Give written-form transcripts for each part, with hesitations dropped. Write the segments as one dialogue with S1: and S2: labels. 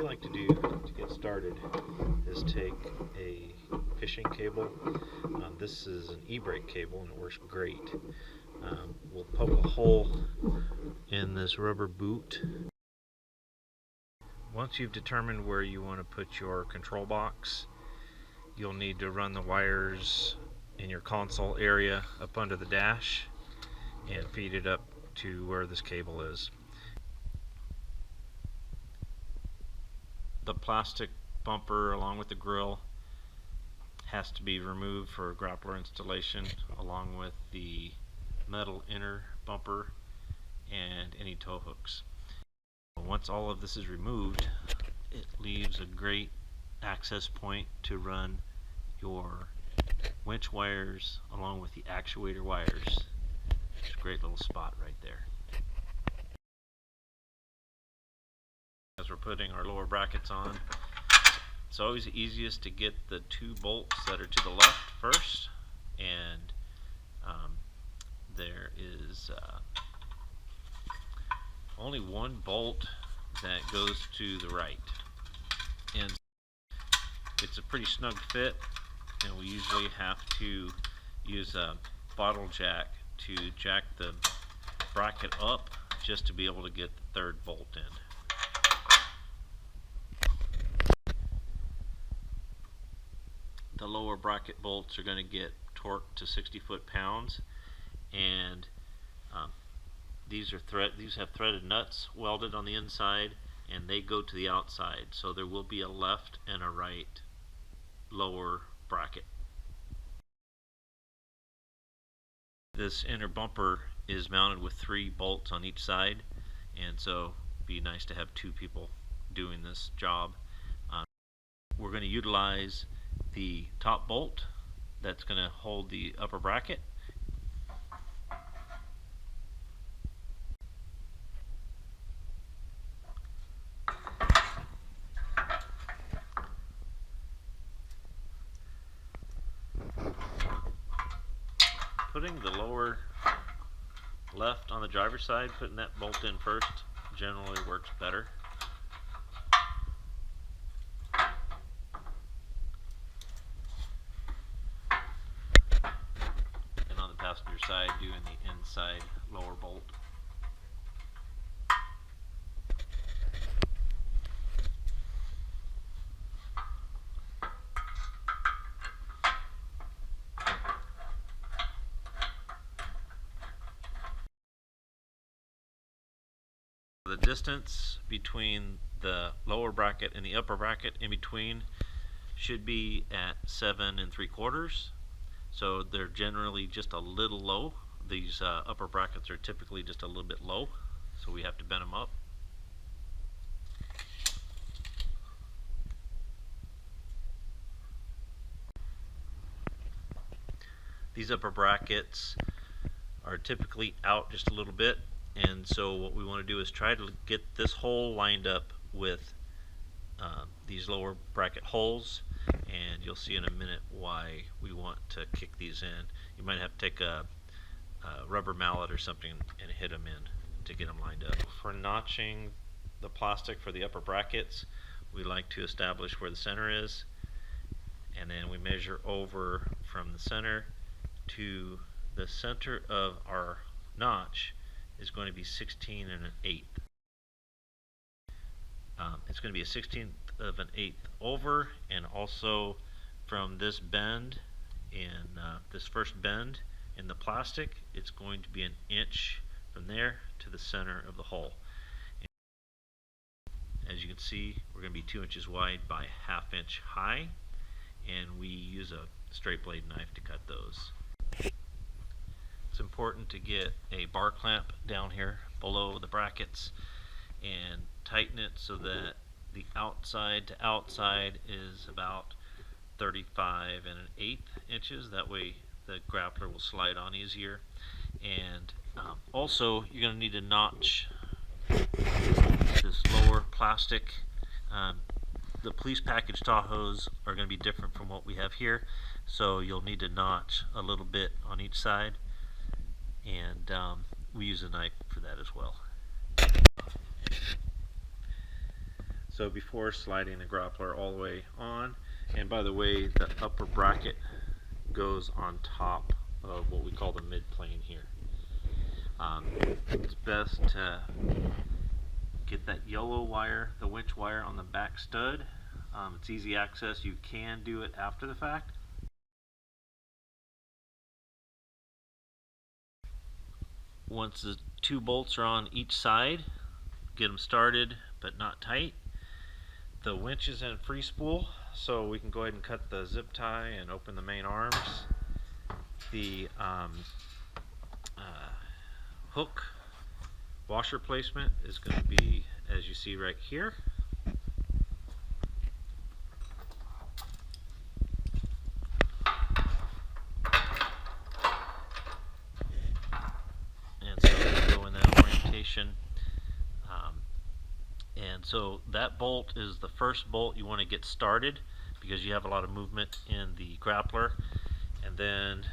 S1: like to do to get started is take a fishing cable. This is an e-brake cable and it works great. We'll poke a hole in this rubber boot. Once you've determined where you want to put your control box, you'll need to run the wires in your console area up under the dash and feed it up to where this cable is. The plastic bumper along with the grill has to be removed for grappler installation, along with the metal inner bumper and any tow hooks. Once all of this is removed, it leaves a great access point to run your winch wires along with the actuator wires. It's a great little spot right there. As we're putting our lower brackets on, it's always easiest to get the two bolts that are to the left first, and there is only one bolt that goes to the right, and it's a pretty snug fit, and we usually have to use a bottle jack to jack the bracket up just to be able to get the third bolt in. The lower bracket bolts are going to get torqued to 60 foot-pounds, and these have threaded nuts welded on the inside, and they go to the outside, so there will be a left and a right lower bracket. This inner bumper is mounted with 3 bolts on each side, and so it'd be nice to have 2 people doing this job. We're going to utilize the top bolt that's going to hold the upper bracket. Putting the lower left on the driver's side, putting that bolt in first, generally works better. And on the passenger side, doing the inside lower bolt. The distance between the lower bracket and the upper bracket in between should be at 7 3/4, so they're generally just a little low. These upper brackets are typically just a little bit low, so we have to bend them up. These upper brackets are typically out just a little bit, and so what we want to do is try to get this hole lined up with these lower bracket holes, and you'll see in a minute why we want to kick these in. You might have to take a rubber mallet or something and hit them in to get them lined up. For notching the plastic for the upper brackets, we like to establish where the center is, and then we measure over from the center to the center of our notch is going to be 16 1/8. It's going to be a 16th of an eighth over, and also from this bend in this first bend in the plastic, it's going to be 1 inch from there to the center of the hole. And as you can see, we're going to be 2 inches wide by 1/2 inch high, and we use a straight blade knife to cut those. It's important to get a bar clamp down here below the brackets and tighten it so that the outside to outside is about 35 1/8 inches. That way the grappler will slide on easier. And also you're going to need to notch this lower plastic. The police package Tahoes are going to be different from what we have here, so you'll need to notch a little bit on each side, and we use a knife for that as well. So before sliding the grappler all the way on, and by the way, the upper bracket goes on top of what we call the mid plane here. It's best to get that yellow wire, the winch wire, on the back stud. It's easy access. You can do it after the fact. Once the two bolts are on each side, get them started but not tight. The winch is in free spool, so we can go ahead and cut the zip tie and open the main arms. The hook washer placement is going to be, as you see right here. And so we go in that orientation. And so that bolt is the first bolt you want to get started because you have a lot of movement in the grappler. And then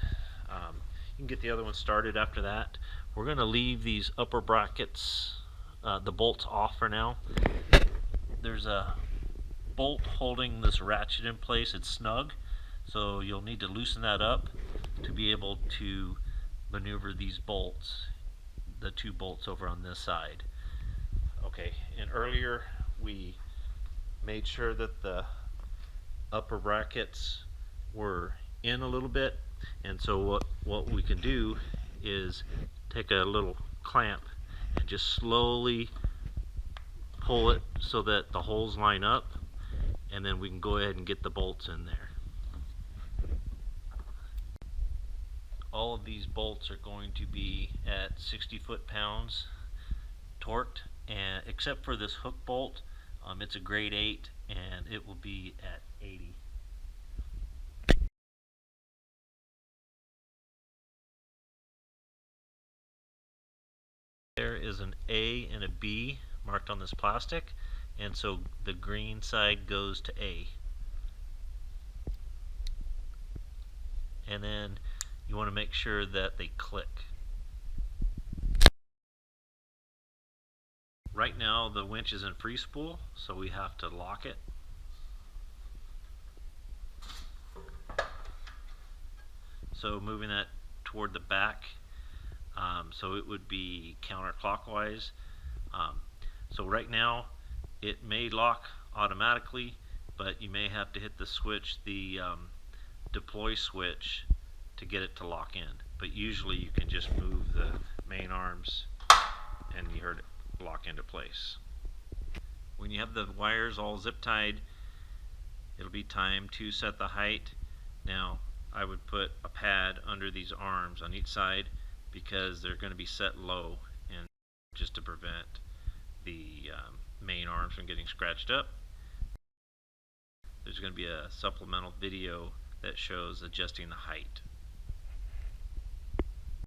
S1: you can get the other one started after that. We're going to leave these upper brackets, the bolts, off for now. There's a bolt holding this ratchet in place. It's snug, so you'll need to loosen that up to be able to maneuver these bolts, the two bolts over on this side. Okay, and earlier we made sure that the upper brackets were in a little bit, and so what we can do is take a little clamp and just slowly pull it so that the holes line up, and then we can go ahead and get the bolts in there. All of these bolts are going to be at 60 foot-pounds torqued, and except for this hook bolt, it's a grade 8 and it will be at 80. There is an A and a B marked on this plastic, and so the green side goes to A. And then you want to make sure that they click. Right now the winch is in free spool, so we have to lock it. So moving that toward the back, so it would be counterclockwise. So right now it may lock automatically, but you may have to hit the switch, the deploy switch, to get it to lock in. But usually you can just move the main arms and you heard it lock into place. When you have the wires all zip tied, it'll be time to set the height. Now I would put a pad under these arms on each side because they're going to be set low, and just to prevent the main arms from getting scratched up. There's going to be a supplemental video that shows adjusting the height.